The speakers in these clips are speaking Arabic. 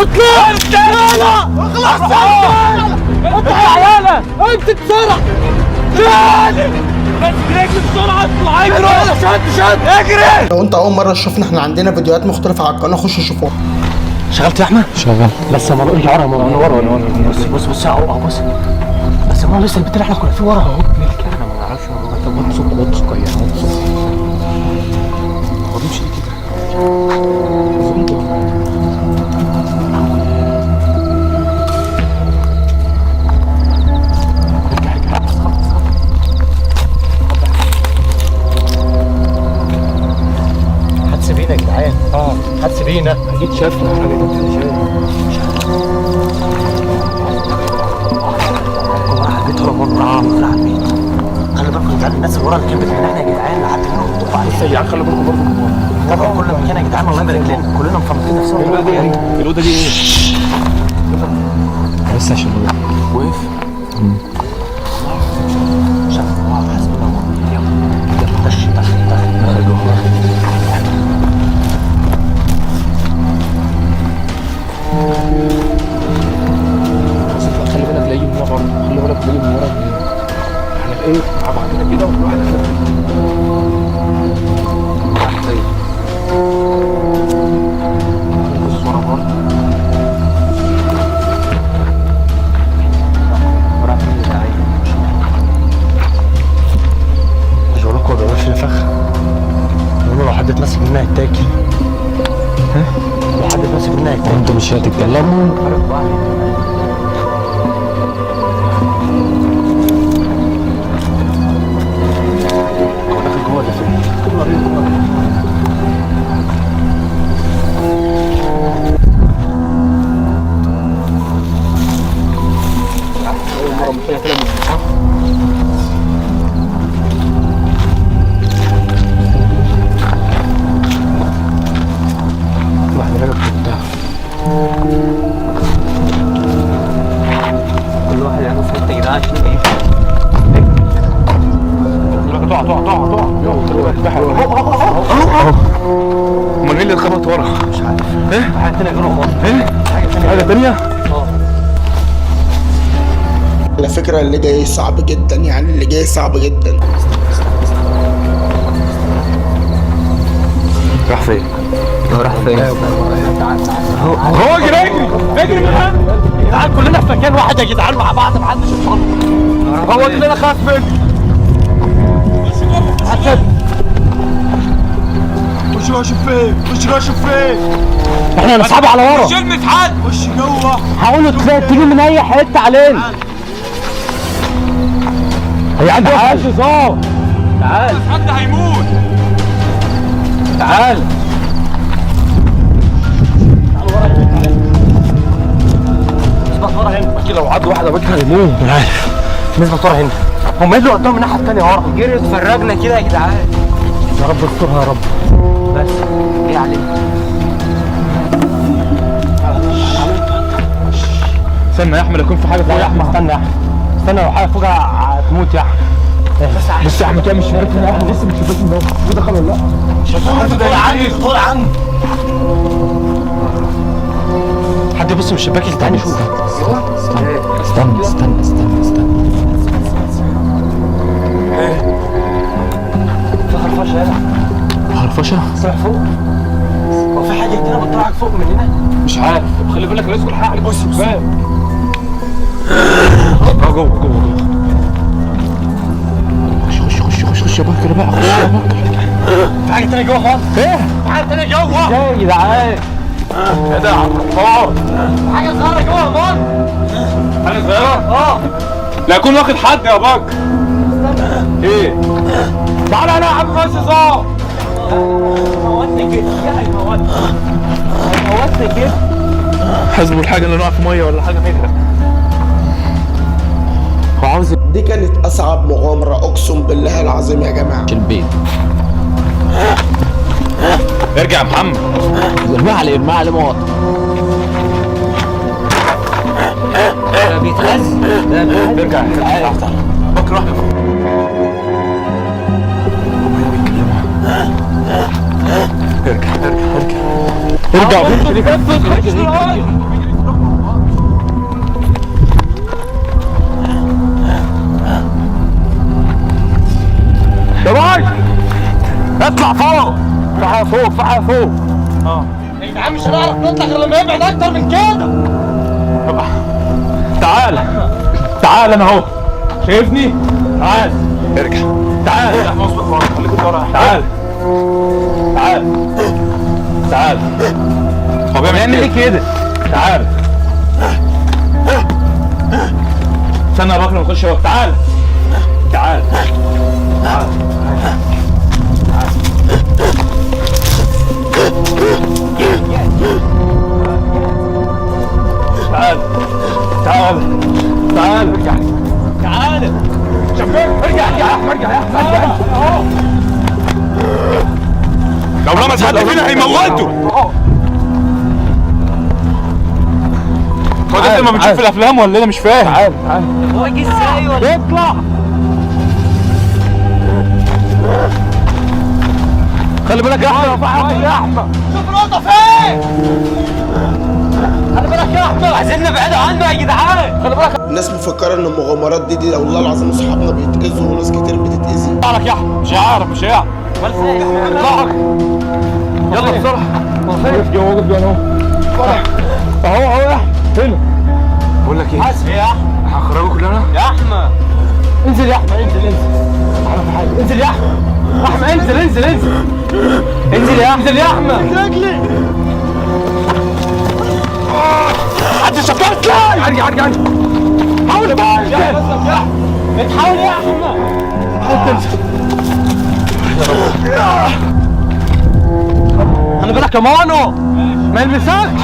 اطلع تعالى اخلص اطلع يا عيالة امسك بسرعة تعالى بس برجلي بسرعة اطلع اجري شد اجري. لو انت اول مرة تشوفنا احنا عندنا فيديوهات مختلفة على القناة خش شوفوها. شغلت يا احمد؟ شغال بس ما بقولش ورا بص اهو بص بس ما لسه البتاع احنا كنا فيه ورا اهو احنا ما نعرفش وطي كويس هو بيمشي كده هتسيبينا يا جدعان هتسيبينا اكيد شافنا حاجه البيت هو مرة طلع على البيت. خلي بالكم يا جدعان الناس اللي ورا اللي كانت بتمنعنا يا جدعان لحد ما نطلع عليه. لسه يا خلي بالكم برضه طبعا كل مكان يا جدعان الله يبارك لنا كلنا مفرطين نفسنا. الأوضة دي ايه؟ بس عشان وقف شاف حسبنا الله يلا خش خلي بالك تلاقيه من ورا برضه خلي بالك تلاقيه من ورا احنا ايه مع بعضنا كده وكل واحد بص ورا برضه ورا فين يا عيني مش بقول لكم ما بيعملش فخ بيقولوا لو حد اتمسك منها يتاكل لو حد اتمسك منها يتاكل. انتوا مش هتتكلموا كل واحد يعمل في حته يا جدعان عشان يعيش. امال مين اللي اتخبط ورا؟ مش عارف ايه؟ حاجه ثانيه غير والله ايه؟ حاجة تانية؟ على فكرة اللي جاي صعب جدا يعني اللي جاي صعب جدا. راح فين؟ راح فين؟ هو اجري من هنا يا جدعان كلنا في مكان واحد يا جدعان مع بعض محدش يوصل. هو كلنا خاف منه خش فين احنا هنسحبه على ورا. كلمة حد خش جوه هقول له تيجي من اي حته علينا. هي عندها حاجه صار. تعال حد هيموت تعال نثبت ورا هنا. اكيد لو عض واحد ابوك هيموت. انا عارف نثبت ورا هنا. هم اللي قدام الناحيه الثانيه ورا. جري اتفرجنا كده يا جدعان. يا رب استرها يا رب. بس ايه عليك؟ استنى يا احمد يكون في حاجه فوق يا احمد استنى يا احمد استنى لو حاجه فوقها هتموت يا احمد. بس يا احمد كده مش شايف ان احنا لسه مش شايفين ان هو دخل ولا لا. طول عني طول عني. حد يبص من الشباك اللي تاني شوف. استنى في خرفشه هنا. خرفشه؟ طلع فوق. هو في حاجه كده بتطلعك فوق مننا؟ مش عارف. طب خلي بالك رئيس كل حاجه عليك. بص الباب جوه خش يا بكر بقى خش يا بكر. في حاجه تانيه جوه خالص. ايه؟ في حاجه تانيه جوه. ازاي يا جدعان؟ ايه ده يا عم الرفاض؟ حاجه صغيره جوه خالص. حاجه صغيره؟ لا يكون واخد حد يا بكر. ايه؟ تعالى هنا يا عم بس صار. موتني كده موتني كده. حسبوا الحاجه اللي نقع في ميه ولا حاجه منها. هو عاوز دي كانت اصعب مغامرة اقسم بالله العظيم يا جماعة. البيت. ارجع يا محمد. ارميها على موت. بيتهز. ارجع بكر واحد. ارجع اطلع فوق. فحها فوق فحها فوق. يا جدعان مش هنعرف نطلع غير لما يبعد اكتر من كده. تعال تعال انا اهو، شايفني؟ تعال ارجع، تعال يا احمد اصبر ورا، خليك ورا. تعال تعال تعال. هو بيعمل ايه كده؟ تعال استنى يا بكر نخش اهو. تعال تعال تعال تعال تعال تعال ارجع تعال شباب ارجع يا احمد ارجع يا احمد اهو. لو لمس حد فينا هيموته. هو ده ما بنشوف في الافلام ولا انا مش فاهم؟ تعال تعال. هو جه ازاي ولا اطلع. خلي بالك يا احمد. يا احمد شوف الوضع فين. خلي بالك يا احمد. عايزين نبعد عنه يا جدعان. خلي بالك. الناس مفكره ان المغامرات دي والله العظيم اصحابنا بيتاذوا وناس كتير بتتاذي. تعالك يا احمد. مش هيعرف مش هيعرف. اطلعك. يلا بسرعه. وقف جوه وقف جوه اهو. اهو اهو يا احمد. هنا. بقول لك ايه؟ حاسب يا احمد. هنخرجه كلنا؟ يا احمد انزل يا احمد انزل انزل. انزل يا احمد. احمد انزل انزل انزل. انزل يا احمد. انزل يا احمد. رجلي. حد شكرت لي. ارجع ارجع. حاول بقى انزل. يا احمد. تحاول يا احمد. حاول تنزل. خلي بالك يا مانو. ما يلمسكش.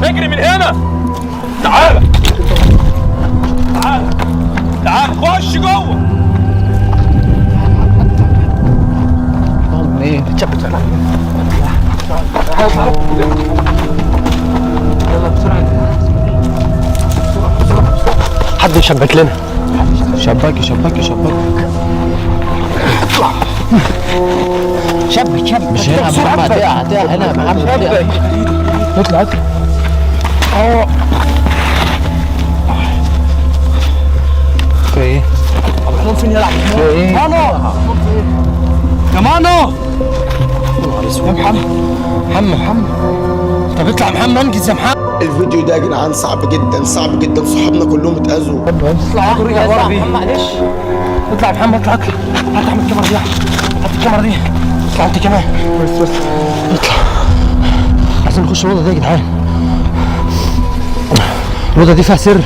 اجري من هنا. تعال تعال تعال خش جوه. ايه بتشبك يلا بسرعه. حد يشبك لنا. شباك شباك شباك. شبك شبك. مش هنا يا محمد. هتقع هنا يا محمد. شبك. اطلع اطلع. اهو. في ايه؟ محمود فين يلعب؟ في ايه؟ مانو يا مانو. يا محمد محمد. طب اطلع يا محمد. انجز يا محمد. الفيديو ده يا جدعان صعب جدا صعب جدا، صحابنا كلهم اتاذوا. اطلع ورجع ورا بيه. معلش. اطلع يا محمد. اطلع اطلع. هات احمد الكاميرا دي. هات الكاميرا دي. اطلع انت كمان. بس اطلع. عايزين نخش الاوضه دي يا جدعان. الاوضه دي فيها سر.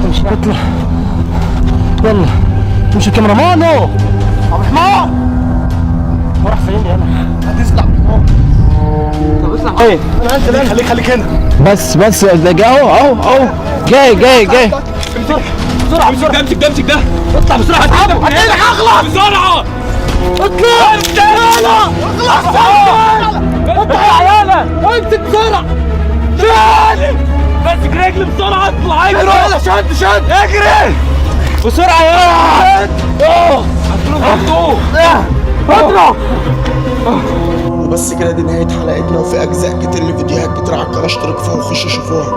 امشي اطلع. يلا امشي الكاميرا. مانو عبد الرحمن. هو راح فين يلا؟ هتطلع. طب اطلع. ايه خليك هنا. بس ده جاي اهو اهو جاي بسرعه امسك ده امسك ده. اطلع بسرعه. هتقلق اخلص بسرعه. اطلع. يلا اخلص. اطلع يا عيالة. امسك بسرعه. شد. مسك رجلي بسرعه. اطلع اجري. يلا شد اجري بسرعه يا اطلع. وبس كده دي نهايه حلقتنا، وفي اجزاء كتير لفيديوهات كتير على القناه، اشتركوا فيها وخشوا شوفوها.